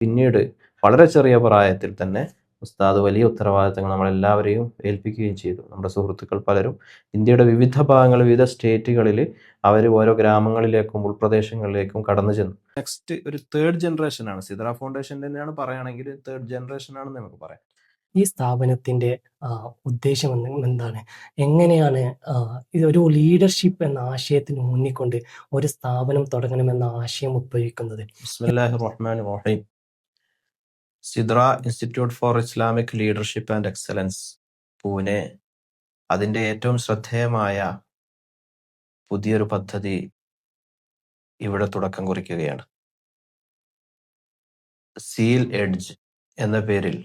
പിന്നീട് വളരെ ചെറിയ പ്രായത്തിൽ തന്നെ ഉസ്താദ് വലിയ ഉത്തരവാദിത്തങ്ങൾ നമ്മളെല്ലാവരെയും ഏൽപ്പിക്കുകയും ചെയ്തു. നമ്മുടെ സുഹൃത്തുക്കൾ പലരും ഇന്ത്യയുടെ വിവിധ ഭാഗങ്ങളിൽ, വിവിധ സ്റ്റേറ്റുകളിൽ അവർ ഓരോ ഗ്രാമങ്ങളിലേക്കും ഉൾപ്രദേശങ്ങളിലേക്കും കടന്നു ചെന്നു. നെക്സ്റ്റ് ഒരു തേർഡ് ജനറേഷൻ ആണ്. സിദ്ര ഫൗണ്ടേഷൻ തന്നെയാണ് പറയുകയാണെങ്കിൽ തേർഡ് ജനറേഷൻ ആണെന്ന് നമുക്ക് പറയാം. ഈ സ്ഥാപനത്തിന്റെ ഉദ്ദേശം എന്താണ്? എങ്ങനെയാണ് ഇതൊരു ലീഡർഷിപ്പ് എന്ന ആശയത്തിന് ഊന്നിക്കൊണ്ട് ഒരു സ്ഥാപനം തുടങ്ങണമെന്ന ആശയം ഉദ്ഭവിക്കുന്നത്? ബിസ്മില്ലാഹിർ റഹ്മാനിർ റഹീം. Sidra institute for Islamic leadership and excellence Pune അതിൻ്റെ ഏറ്റവും ശ്രദ്ധേയമായ പുതിയൊരു പദ്ധതി ഇവിടെ തുടക്കം കുറിക്കുകയാണ്. സീൽ എഡ്ജ് എന്ന പേരിൽ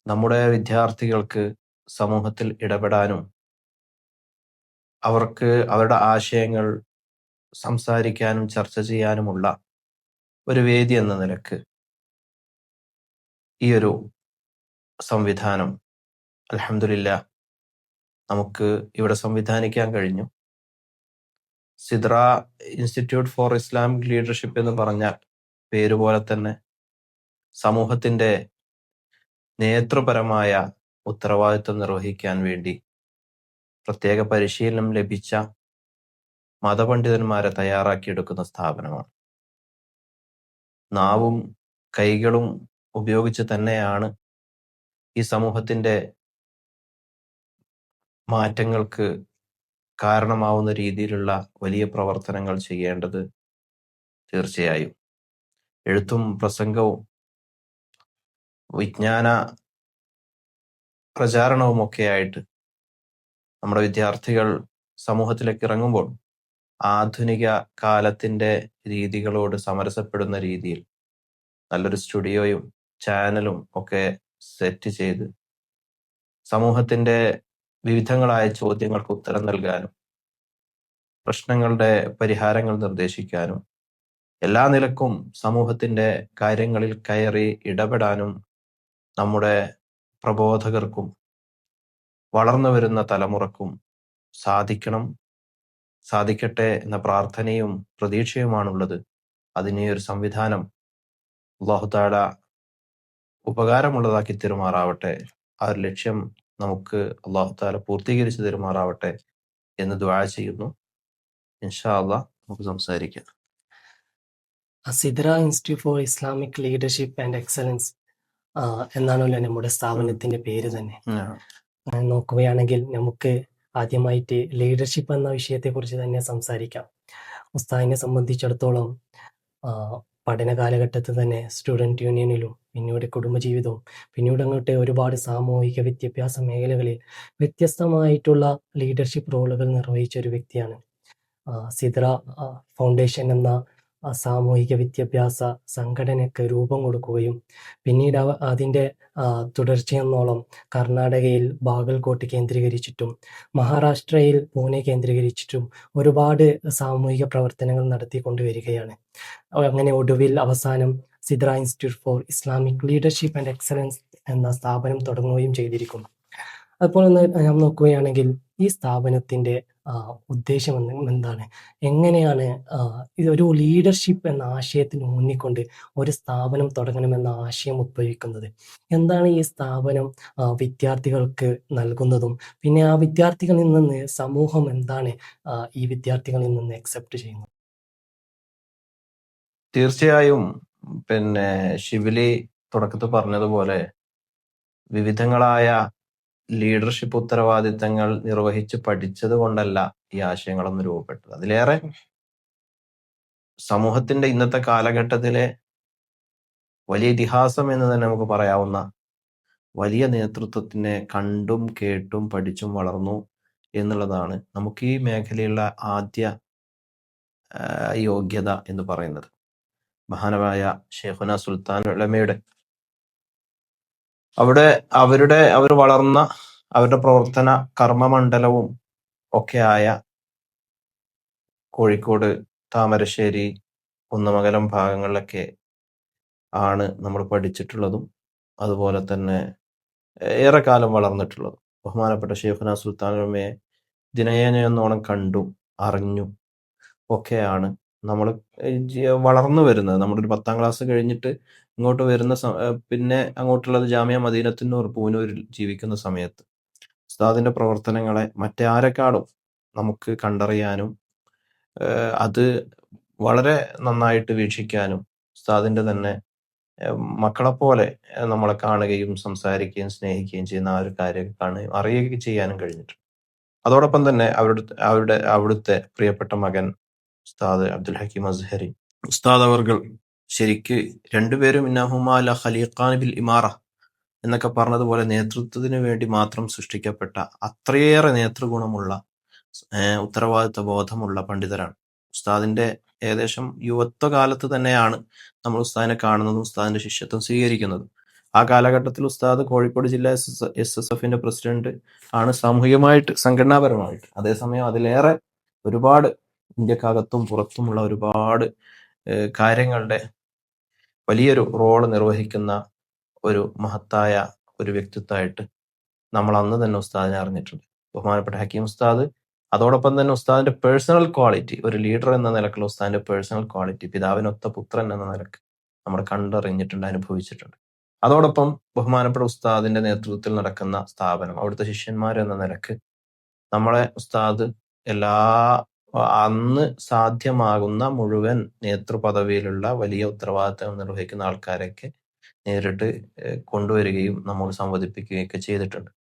നമ്മുടെ വിദ്യാർത്ഥികൾക്ക് സമൂഹത്തിൽ ഇടപെടാനും അവർക്ക് അവരുടെ ആശയങ്ങൾ സംസാരിക്കാനും ചർച്ച ചെയ്യാനുമുള്ള ഒരു വേദി എന്ന നിലക്ക് ഈ ഒരു സംവിധാനം അൽഹംദുലില്ലാഹ് നമുക്ക് ഇവിടെ സംവിധാനിക്കാൻ കഴിഞ്ഞു. Sidra institute for Islamic leadership എന്ന് പറഞ്ഞാൽ പേരുപോലെ തന്നെ സമൂഹത്തിന്റെ നേതൃപരമായ ഉത്തരവാദിത്വം നിർവഹിക്കാൻ വേണ്ടി പ്രത്യേക പരിശീലനം ലഭിച്ച മതപണ്ഡിതന്മാരെ തയ്യാറാക്കിയെടുക്കുന്ന സ്ഥാപനമാണ്. നാവും കൈകളും ഉപയോഗിച്ച് തന്നെയാണ് ഈ സമൂഹത്തിന്റെ മാറ്റങ്ങൾക്ക് കാരണമാവുന്ന രീതിയിലുള്ള വലിയ പ്രവർത്തനങ്ങൾ ചെയ്യേണ്ടത്. തീർച്ചയായും എഴുത്തും പ്രസംഗവും വിജ്ഞാന പ്രചാരണവുമൊക്കെയായിട്ട് നമ്മുടെ വിദ്യാർത്ഥികൾ സമൂഹത്തിലേക്ക് ഇറങ്ങുമ്പോൾ ആധുനിക കാലത്തിന്റെ രീതികളോട് സമരസപ്പെടുന്ന രീതിയിൽ നല്ലൊരു സ്റ്റുഡിയോയും ചാനലും ഒക്കെ സെറ്റ് ചെയ്ത് സമൂഹത്തിന്റെ വിവിധങ്ങളായ ചോദ്യങ്ങൾക്ക് ഉത്തരം നൽകാനും പ്രശ്നങ്ങളുടെ പരിഹാരങ്ങൾ നിർദ്ദേശിക്കാനും എല്ലാ നിലക്കും സമൂഹത്തിന്റെ കാര്യങ്ങളിൽ കയറി ഇടപെടാനും നമ്മുടെ പ്രബോധകർക്കും വളർന്നു വരുന്ന തലമുറക്കും സാധിക്കട്ടെ എന്ന പ്രാർത്ഥനയും പ്രതീക്ഷയുമാണുള്ളത്. അതിനെ ഒരു സംവിധാനം അല്ലാഹു തആല ഉപകാരമുള്ളതാക്കി തരുമാറാവട്ടെ. ആ ഒരു ലക്ഷ്യം നമുക്ക് അല്ലാഹു തആല പൂർത്തീകരിച്ചു തരുമാറാവട്ടെ എന്ന് ദുആ ചെയ്യുന്നു. ഇൻഷാ അല്ലാഹ് നമുക്ക് സംസാരിക്കാം. Sidra institute for Islamic leadership and excellence എന്നാണല്ലോ നമ്മുടെ സ്ഥാപനത്തിന്റെ പേര് തന്നെ. നോക്കുകയാണെങ്കിൽ നമുക്ക് ആദ്യമായിട്ട് ലീഡർഷിപ്പ് എന്ന വിഷയത്തെക്കുറിച്ച് തന്നെ സംസാരിക്കാം. ഉസ്താദിനെ സംബന്ധിച്ചിടത്തോളം പഠന കാലഘട്ടത്തിൽ തന്നെ സ്റ്റുഡൻറ് യൂണിയനിലും പിന്നീട് കുടുംബജീവിതവും പിന്നീട് അങ്ങോട്ട് ഒരുപാട് സാമൂഹിക വിദ്യാഭ്യാസ മേഖലകളിൽ വ്യത്യസ്തമായിട്ടുള്ള ലീഡർഷിപ്പ് റോളുകൾ നിർവഹിച്ച ഒരു വ്യക്തിയാണ്. സിദ്ര ഫൗണ്ടേഷൻ എന്ന സാമൂഹിക വിദ്യാഭ്യാസ സംഘടനയ്ക്ക് രൂപം കൊടുക്കുകയും പിന്നീട് അതിൻ്റെ തുടർച്ചയെന്നോളം കർണാടകയിൽ ബാഗൽകോട്ട് കേന്ദ്രീകരിച്ചിട്ടും മഹാരാഷ്ട്രയിൽ പൂനെ കേന്ദ്രീകരിച്ചിട്ടും ഒരുപാട് സാമൂഹിക പ്രവർത്തനങ്ങൾ നടത്തിക്കൊണ്ടുവരികയാണ്. അങ്ങനെ ഒടുവിൽ അവസാനം Sidra institute for Islamic leadership and excellence എന്ന സ്ഥാപനം തുടങ്ങുകയും ചെയ്തിരിക്കുന്നു. അതുപോലെ നാം നോക്കുകയാണെങ്കിൽ ഈ സ്ഥാപനത്തിന്റെ ഉദ്ദേശം എന്താണ്? എങ്ങനെയാണ് ഇതൊരു ലീഡർഷിപ്പ് എന്ന ആശയത്തിന് ഊന്നിക്കൊണ്ട് ഒരു സ്ഥാപനം തുടങ്ങണമെന്ന ആശയം ഉദ്ഭവിക്കുന്നത്? എന്താണ് ഈ സ്ഥാപനം വിദ്യാർത്ഥികൾക്ക് നൽകുന്നതും പിന്നെ ആ വിദ്യാർത്ഥികളിൽ നിന്ന് സമൂഹം എന്താണ് ഈ വിദ്യാർത്ഥികളിൽ നിന്ന് അക്സെപ്റ്റ് ചെയ്യുന്നത്? തീർച്ചയായും ഷിബിലി തുടക്കത്തിൽ പറഞ്ഞതുപോലെ വിവിധങ്ങളായ ലീഡർഷിപ്പ് ഉത്തരവാദിത്തങ്ങൾ നിർവഹിച്ച് പഠിച്ചത് കൊണ്ടല്ല ഈ ആശയങ്ങളൊന്നും രൂപപ്പെട്ടത്. അതിലേറെ സമൂഹത്തിന്റെ ഇന്നത്തെ കാലഘട്ടത്തിലെ വലിയ ഇതിഹാസം എന്ന് തന്നെ നമുക്ക് പറയാവുന്ന വലിയ നേതൃത്വത്തിനെ കണ്ടും കേട്ടും പഠിച്ചും വളർന്നു എന്നുള്ളതാണ് നമുക്ക് ഈ മേഖലയുള്ള ആദ്യ യോഗ്യത എന്ന് പറയുന്നത്. മഹാനമായ ഷെയ്ഖുന സുൽത്താൻ ഉലമയുടെ അവർ വളർന്ന അവരുടെ പ്രവർത്തന കർമ്മമണ്ഡലവും ഒക്കെ ആയ കോഴിക്കോട്, താമരശ്ശേരി, കുന്നമംഗലം ഭാഗങ്ങളിലൊക്കെ ആണ് നമ്മൾ പഠിച്ചിട്ടുള്ളതും അതുപോലെ തന്നെ ഏറെക്കാലം വളർന്നിട്ടുള്ളതും. ബഹുമാനപ്പെട്ട ഷെയ്ഖുന സുൽത്താൻ ഉലമയെ ദിനേനയെന്നോണം കണ്ടും അറിഞ്ഞും ഒക്കെയാണ് നമ്മൾ വളർന്നു വരുന്നത്. നമ്മുടെ ഒരു 10ാം ക്ലാസ് കഴിഞ്ഞിട്ട് ഇങ്ങോട്ട് വരുന്ന പിന്നെ അങ്ങോട്ടുള്ളത് ജാമിയ മദീനത്തുന്നൂർ പൂനൂരിൽ ജീവിക്കുന്ന സമയത്ത് ഉസ്താദിന്റെ പ്രവർത്തനങ്ങളെ മറ്റാരെക്കാളും നമുക്ക് കണ്ടറിയാനും അത് വളരെ നന്നായിട്ട് വീക്ഷിക്കാനും ഉസ്താദിന്റെ തന്നെ മക്കളെപ്പോലെ നമ്മളെ കാണുകയും സംസാരിക്കുകയും സ്നേഹിക്കുകയും ചെയ്യുന്ന ആ ഒരു കാര്യം അറിയുകയും ചെയ്യാനും കഴിഞ്ഞിട്ടുണ്ട്. അതോടൊപ്പം തന്നെ അവിടുത്തെ പ്രിയപ്പെട്ട മകൻ ഉസ്താദ് അബ്ദുൽ ഹക്കീം അസ്ഹരി ഉസ്താദ് അവർകൾ ശരിക്ക് രണ്ടുപേരും ഇന്നഹുമാ ല ഖലീഖാൻ ബിൽ ഇമാറ എന്നൊക്കെ പറഞ്ഞതുപോലെ നേതൃത്വത്തിന് വേണ്ടി മാത്രം സൃഷ്ടിക്കപ്പെട്ട അത്രയേറെ നേതൃഗുണമുള്ള ഉത്തരവാദിത്വ ബോധമുള്ള പണ്ഡിതരാണ്. ഉസ്താദിന്റെ ഏകദേശം യുവത്വ കാലത്ത് തന്നെയാണ് നമ്മൾ ഉസ്താദിനെ കാണുന്നതും ഉസ്താദിന്റെ ശിഷ്യത്വം സ്വീകരിക്കുന്നതും. ആ കാലഘട്ടത്തിൽ ഉസ്താദ് കോഴിക്കോട് ജില്ലാ SSFന്റെ പ്രസിഡന്റ് ആണ് സാമൂഹികമായിട്ട് സംഘടനാപരമായിട്ട്. അതേസമയം അതിലേറെ ഒരുപാട് ഇന്ത്യക്കകത്തും പുറത്തുമുള്ള ഒരുപാട് കാര്യങ്ങളുടെ വലിയൊരു റോള് നിർവഹിക്കുന്ന ഒരു മഹത്തായ ഒരു വ്യക്തിത്വമായിട്ട് നമ്മൾ അന്ന് തന്നെ ഉസ്താദിനെ അറിഞ്ഞിട്ടുണ്ട്. ബഹുമാനപ്പെട്ട ഹക്കീം ഉസ്താദ് അതോടൊപ്പം തന്നെ ഉസ്താദിന്റെ പേഴ്സണൽ ക്വാളിറ്റി, ഒരു ലീഡർ എന്ന നിലക്കുള്ള ഉസ്താദിന്റെ പേഴ്സണൽ ക്വാളിറ്റി, പിതാവിനൊത്ത പുത്രൻ എന്ന നിലക്ക് നമ്മൾ കണ്ടറിഞ്ഞിട്ടുണ്ട്, അനുഭവിച്ചിട്ടുണ്ട്. അതോടൊപ്പം ബഹുമാനപ്പെട്ട ഉസ്താദിന്റെ നേതൃത്വത്തിൽ നടക്കുന്ന സ്ഥാപനം, അവിടുത്തെ ശിഷ്യന്മാർ എന്ന നിലക്ക് നമ്മളെ ഉസ്താദ് അന്ന് സാധ്യമാകുന്ന മുഴുവൻ നേതൃപദവിയിലുള്ള വലിയ ഉത്തരവാദിത്തങ്ങൾ നിർവഹിക്കുന്ന ആൾക്കാരെയൊക്കെ നേരിട്ട് കൊണ്ടുവരികയും നമ്മോട് സംവദിപ്പിക്കുകയൊക്കെ ചെയ്തിട്ടുണ്ട്.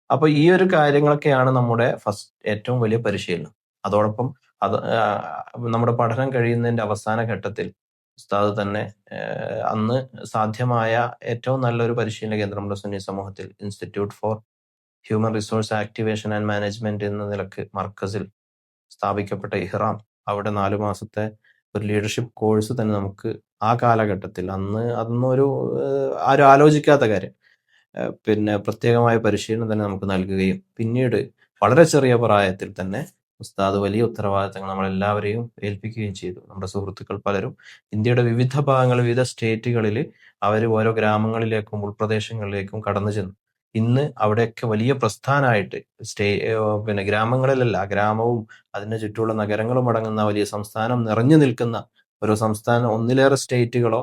അപ്പൊ ഈ ഒരു കാര്യങ്ങളൊക്കെയാണ് നമ്മുടെ ഏറ്റവും വലിയ പരിശീലനം. അതോടൊപ്പം നമ്മുടെ പഠനം കഴിയുന്നതിന്റെ അവസാന ഘട്ടത്തിൽ ഉസ്താദ് തന്നെ അന്ന് സാധ്യമായ ഏറ്റവും നല്ലൊരു പരിശീലന കേന്ദ്രം നമ്മുടെ സുന്നി സമൂഹത്തിൽ institute for human resource activation and management എന്ന നിലക്ക് മർക്കസിൽ സ്ഥാപിക്കപ്പെട്ട ഇഹ്റാം, അവിടെ 4 മാസത്തെ ഒരു ലീഡർഷിപ്പ് കോഴ്സ് തന്നെ നമുക്ക് ആ കാലഘട്ടത്തിൽ അതൊന്നും ആരും ആലോചിക്കാത്ത കാര്യം, പിന്നെ പ്രത്യേകമായ പരിശീലനം തന്നെ നമുക്ക് നൽകുകയും പിന്നീട് വളരെ ചെറിയ പ്രായത്തിൽ തന്നെ ഉസ്താദ് വലിയ ഉത്തരവാദിത്തങ്ങൾ നമ്മളെല്ലാവരെയും ഏൽപ്പിക്കുകയും ചെയ്തു. നമ്മുടെ സുഹൃത്തുക്കൾ പലരും ഇന്ത്യയുടെ വിവിധ ഭാഗങ്ങളിൽ, വിവിധ സ്റ്റേറ്റുകളിൽ അവർ ഓരോ ഗ്രാമങ്ങളിലേക്കും ഉൾപ്രദേശങ്ങളിലേക്കും കടന്നു ചെന്നു. ഇന്ന് അവിടെയൊക്കെ വലിയ പ്രസ്ഥാനമായിട്ട് പിന്നെ ഗ്രാമങ്ങളിലല്ല, ഗ്രാമവും അതിന് ചുറ്റുമുള്ള നഗരങ്ങളും അടങ്ങുന്ന വലിയ സംസ്ഥാനം നിറഞ്ഞു നിൽക്കുന്ന ഒരു സംസ്ഥാനം, ഒന്നിലേറെ സ്റ്റേറ്റുകളോ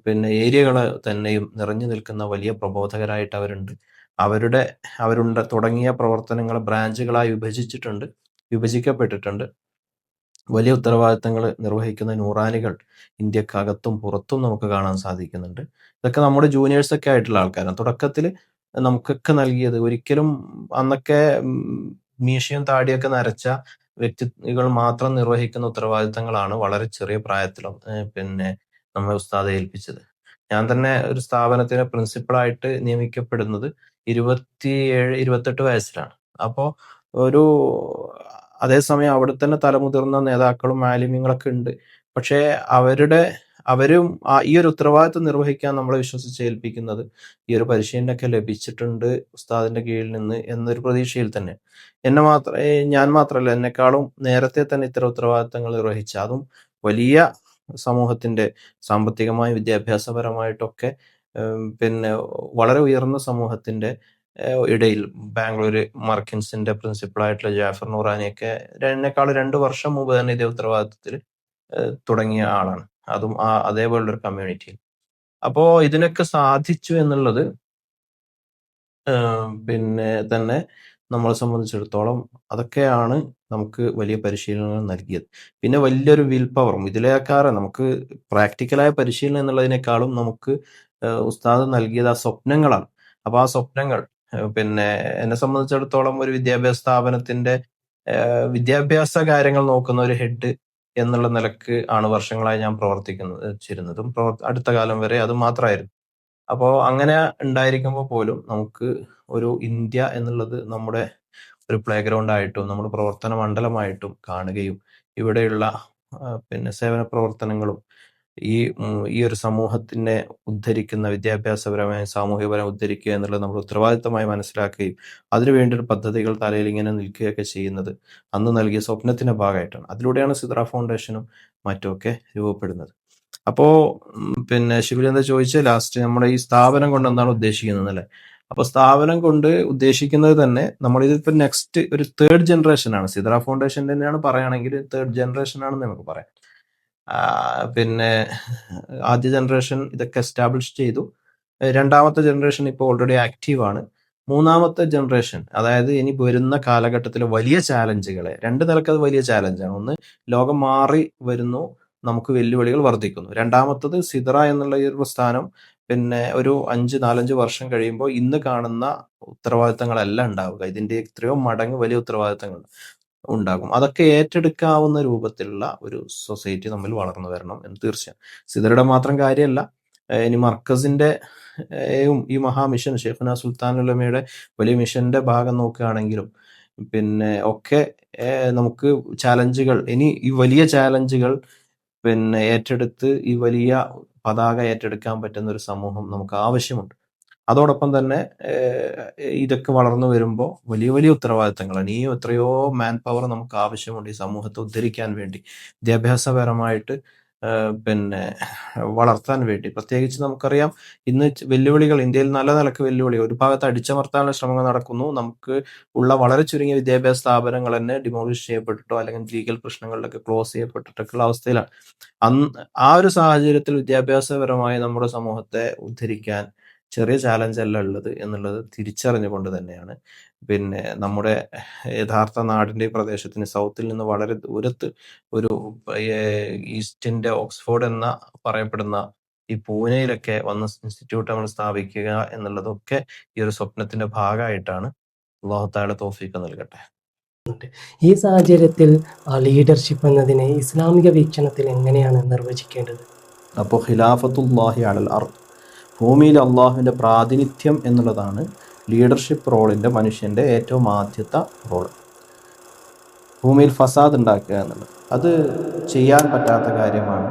പിന്നെ ഏരിയകള് തന്നെയും നിറഞ്ഞു നിൽക്കുന്ന വലിയ പ്രബോധകരായിട്ട് അവരുണ്ട്. അവരുണ്ട് തുടങ്ങിയ പ്രവർത്തനങ്ങൾ ബ്രാഞ്ചുകളായി വിഭജിക്കപ്പെട്ടിട്ടുണ്ട്. വലിയ ഉത്തരവാദിത്തങ്ങൾ നിർവഹിക്കുന്ന നൂറാനികൾ ഇന്ത്യക്കകത്തും പുറത്തും നമുക്ക് കാണാൻ സാധിക്കുന്നുണ്ട്. ഇതൊക്കെ നമ്മുടെ ജൂനിയേഴ്സൊക്കെ ആയിട്ടുള്ള ആൾക്കാരാണ്. തുടക്കത്തിൽ നമുക്കൊക്കെ നൽകിയത് ഒരിക്കലും അന്നൊക്കെ മീശയും താടിയൊക്കെ നരച്ച വ്യക്തികൾ മാത്രം നിർവഹിക്കുന്ന ഉത്തരവാദിത്തങ്ങളാണ് വളരെ ചെറിയ പ്രായത്തിലും പിന്നെ നമ്മെ ഉസ്താദ് ഏൽപ്പിച്ചത്. ഞാൻ തന്നെ ഒരു സ്ഥാപനത്തിന് പ്രിൻസിപ്പളായിട്ട് നിയമിക്കപ്പെടുന്നത് 27-28 വയസ്സിലാണ്. അപ്പോൾ അതേസമയം അവിടെ തന്നെ തലമുതിർന്ന നേതാക്കളും മാലിന്യങ്ങളൊക്കെ ഉണ്ട്. പക്ഷേ അവരും ഈ ഒരു ഉത്തരവാദിത്വം നിർവഹിക്കാൻ നമ്മളെ വിശ്വസിച്ചേൽപ്പിക്കുന്നത് ഈ ഒരു പരിശീലനമൊക്കെ ലഭിച്ചിട്ടുണ്ട് ഉസ്താദിന്റെ കീഴിൽ നിന്ന് എന്നൊരു പ്രതീക്ഷയിൽ തന്നെ. ഞാൻ മാത്രമല്ല, എന്നെക്കാളും നേരത്തെ തന്നെ ഇത്തരം ഉത്തരവാദിത്തങ്ങൾ നിർവഹിച്ച, അതും വലിയ സമൂഹത്തിന്റെ സാമ്പത്തികമായും വിദ്യാഭ്യാസപരമായിട്ടൊക്കെ പിന്നെ വളരെ ഉയർന്ന സമൂഹത്തിന്റെ ഇടയിൽ ബാംഗ്ലൂര് മർക്കിൻസിന്റെ പ്രിൻസിപ്പളായിട്ടുള്ള ജാഫർ നൂറാനിയൊക്കെ എന്നെക്കാളും 2 വർഷം മുമ്പ് തന്നെ ഇതേ ഉത്തരവാദിത്തത്തിൽ തുടങ്ങിയ ആളാണ്. അതും അതേപോലുള്ളൊരു കമ്മ്യൂണിറ്റിയിൽ. അപ്പോ ഇതിനൊക്കെ സാധിച്ചു എന്നുള്ളത് പിന്നെ തന്നെ നമ്മളെ സംബന്ധിച്ചിടത്തോളം അതൊക്കെയാണ് നമുക്ക് വലിയ പരിശീലനങ്ങൾ നൽകിയത്. പിന്നെ വലിയൊരു വിൽ പവറും ഇതിലേക്കാറ് നമുക്ക് പ്രാക്ടിക്കലായ പരിശീലനം എന്നുള്ളതിനേക്കാളും നമുക്ക് ഉസ്താദ് നൽകിയത് ആ സ്വപ്നങ്ങളാണ്. അപ്പൊ ആ സ്വപ്നങ്ങൾ പിന്നെ എന്നെ സംബന്ധിച്ചിടത്തോളം ഒരു വിദ്യാഭ്യാസ സ്ഥാപനത്തിന്റെ വിദ്യാഭ്യാസ കാര്യങ്ങൾ നോക്കുന്ന ഒരു ഹെഡ് എന്നുള്ള നിലക്ക് ആണ് വർഷങ്ങളായി ഞാൻ പ്രവർത്തിച്ചിരുന്നതും അടുത്ത കാലം വരെ അത് മാത്രമായിരുന്നു. അപ്പോൾ അങ്ങനെ ഉണ്ടായിരിക്കുമ്പോൾ പോലും നമുക്ക് ഒരു ഇന്ത്യ എന്നുള്ളത് നമ്മുടെ ഒരു പ്ലേ ഗ്രൗണ്ട് ആയിട്ടും നമ്മുടെ പ്രവർത്തന മണ്ഡലമായിട്ടും കാണുകയും ഇവിടെയുള്ള പിന്നെ സേവന പ്രവർത്തനങ്ങളും ഈ ഒരു സമൂഹത്തിനെ ഉദ്ധരിക്കുന്ന വിദ്യാഭ്യാസപരമായി സാമൂഹികപരമായി ഉദ്ധരിക്കുക എന്നുള്ളത് നമ്മൾ ഉത്തരവാദിത്തമായി മനസ്സിലാക്കുകയും അതിനുവേണ്ടി ഒരു പദ്ധതികൾ തലയിൽ ഇങ്ങനെ നിൽക്കുകയൊക്കെ ചെയ്യുന്നത് അന്ന് നൽകിയ സ്വപ്നത്തിന്റെ ഭാഗമായിട്ടാണ്. അതിലൂടെയാണ് സിദ്ര ഫൗണ്ടേഷനും മറ്റുമൊക്കെ രൂപപ്പെടുന്നത്. അപ്പോ പിന്നെ ശിബിൽ എന്താ ചോദിച്ചാൽ ലാസ്റ്റ് നമ്മുടെ ഈ സ്ഥാപനം കൊണ്ട് എന്താണ് ഉദ്ദേശിക്കുന്നത് അല്ലെ? അപ്പൊ സ്ഥാപനം കൊണ്ട് ഉദ്ദേശിക്കുന്നത് തന്നെ നമ്മളിതിപ്പോ നെക്സ്റ്റ് ഒരു 3rd ജനറേഷൻ ആണ്. സിദ്ര ഫൗണ്ടേഷൻ തന്നെയാണ് പറയുകയാണെങ്കിൽ 3rd ജനറേഷൻ ആണെന്ന് നമുക്ക് പറയാം. പിന്നെ ആദ്യ ജനറേഷൻ ഇതൊക്കെ എസ്റ്റാബ്ലിഷ് ചെയ്തു. രണ്ടാമത്തെ ജനറേഷൻ ഇപ്പോൾ ഓൾറെഡി ആക്റ്റീവാണ്. മൂന്നാമത്തെ ജനറേഷൻ, അതായത് ഇനി വരുന്ന കാലഘട്ടത്തിലെ വലിയ ചാലഞ്ചുകളെ, രണ്ട് നിലക്കത് വലിയ ചാലഞ്ചാണ്. ഒന്ന്, ലോകം മാറി വരുന്നു, നമുക്ക് വെല്ലുവിളികൾ വർദ്ധിക്കുന്നു. രണ്ടാമത്തത്, സിദ്റ എന്നുള്ള ഈ ഒരു പ്രസ്ഥാനം പിന്നെ ഒരു 4-5 വർഷം കഴിയുമ്പോൾ ഇന്ന് കാണുന്ന ഉത്തരവാദിത്തങ്ങളല്ല ഉണ്ടാവുക, ഇതിൻ്റെ എത്രയോ മടങ്ങ് വലിയ ഉത്തരവാദിത്തങ്ങൾ ഉണ്ടാകും. അതൊക്കെ ഏറ്റെടുക്കാവുന്ന രൂപത്തിലുള്ള ഒരു സൊസൈറ്റി നമ്മൾ വളർന്നു വരണം എന്ന് തീർച്ചയാണ്. സിദ്റയുടെ മാത്രം കാര്യമല്ല, ഇനി മർക്കസിന്റെ ഈ മഹാമിഷൻ ഷെയ്ഖുന സുൽത്താൻ ഉലമയുടെ വലിയ മിഷന്റെ ഭാഗം നോക്കുകയാണെങ്കിലും പിന്നെ ഒക്കെ നമുക്ക് ചാലഞ്ചുകൾ, ഇനി ഈ വലിയ ചാലഞ്ചുകൾ പിന്നെ ഏറ്റെടുത്ത് ഈ വലിയ പതാക ഏറ്റെടുക്കാൻ പറ്റുന്ന ഒരു സമൂഹം നമുക്ക് ആവശ്യമുണ്ട്. അതോടൊപ്പം തന്നെ ഇതൊക്കെ വളർന്നു വരുമ്പോൾ വലിയ വലിയ ഉത്തരവാദിത്തങ്ങളാണ്. ഇനിയും എത്രയോ മാൻ പവർ നമുക്ക് ആവശ്യമുണ്ട് ഈ സമൂഹത്തെ ഉദ്ധരിക്കാൻ വേണ്ടി, വിദ്യാഭ്യാസപരമായിട്ട് പിന്നെ വളർത്താൻ വേണ്ടി. പ്രത്യേകിച്ച് നമുക്കറിയാം, ഇന്ന് വെല്ലുവിളികൾ ഇന്ത്യയിൽ നല്ല നിലക്ക് വെല്ലുവിളി, ഒരു ഭാഗത്ത് അടിച്ചമർത്താനുള്ള ശ്രമങ്ങൾ നടക്കുന്നു. നമുക്ക് ഉള്ള വളരെ ചുരുങ്ങിയ വിദ്യാഭ്യാസ സ്ഥാപനങ്ങൾ തന്നെ ഡിമോളിഷ് ചെയ്യപ്പെട്ടിട്ടോ അല്ലെങ്കിൽ ലീഗൽ പ്രശ്നങ്ങളിലൊക്കെ ക്ലോസ് ചെയ്യപ്പെട്ടിട്ടൊക്കെയുള്ള അവസ്ഥയിലാണ്. ആ ഒരു സാഹചര്യത്തിൽ വിദ്യാഭ്യാസപരമായി നമ്മുടെ സമൂഹത്തെ ഉദ്ധരിക്കാൻ ചെറിയ ചാലഞ്ച് അല്ല ഉള്ളത് എന്നുള്ളത് തിരിച്ചറിഞ്ഞുകൊണ്ട് തന്നെയാണ് പിന്നെ നമ്മുടെ യഥാർത്ഥ നാടിൻ്റെ പ്രദേശത്തിന് സൗത്തിൽ നിന്ന് വളരെ ദൂരത്ത് ഒരു ഈസ്റ്റിൻ്റെ ഓക്സ്ഫോർഡ് എന്ന പറയപ്പെടുന്ന ഈ പൂനെയിലൊക്കെ വന്ന് ഇൻസ്റ്റിറ്റ്യൂട്ട് നമ്മൾ സ്ഥാപിക്കുക എന്നുള്ളതൊക്കെ ഈ ഒരു സ്വപ്നത്തിന്റെ ഭാഗമായിട്ടാണ്. അല്ലാഹു തആല തൗഫീഖ് നൽകട്ടെ. ഈ സാഹചര്യത്തിൽ ലീഡർഷിപ്പ് എന്നതിനെ ഇസ്ലാമിക വീക്ഷണത്തിൽ എങ്ങനെയാണ് നിർവചിക്കേണ്ടത്? അപ്പോൾ ഖിലാഫത്തുല്ലാഹി അലൽ അർദ്, ഭൂമിയിൽ അള്ളാഹുവിൻ്റെ പ്രാതിനിധ്യം എന്നുള്ളതാണ് ലീഡർഷിപ്പ് റോളിൻ്റെ മനുഷ്യൻ്റെ ഏറ്റവും ആദ്യത്തെ റോൾ. ഭൂമിയിൽ ഫസാദ് ഉണ്ടാക്കുക എന്നുള്ളത് അത് ചെയ്യാൻ പറ്റാത്ത കാര്യമാണ്.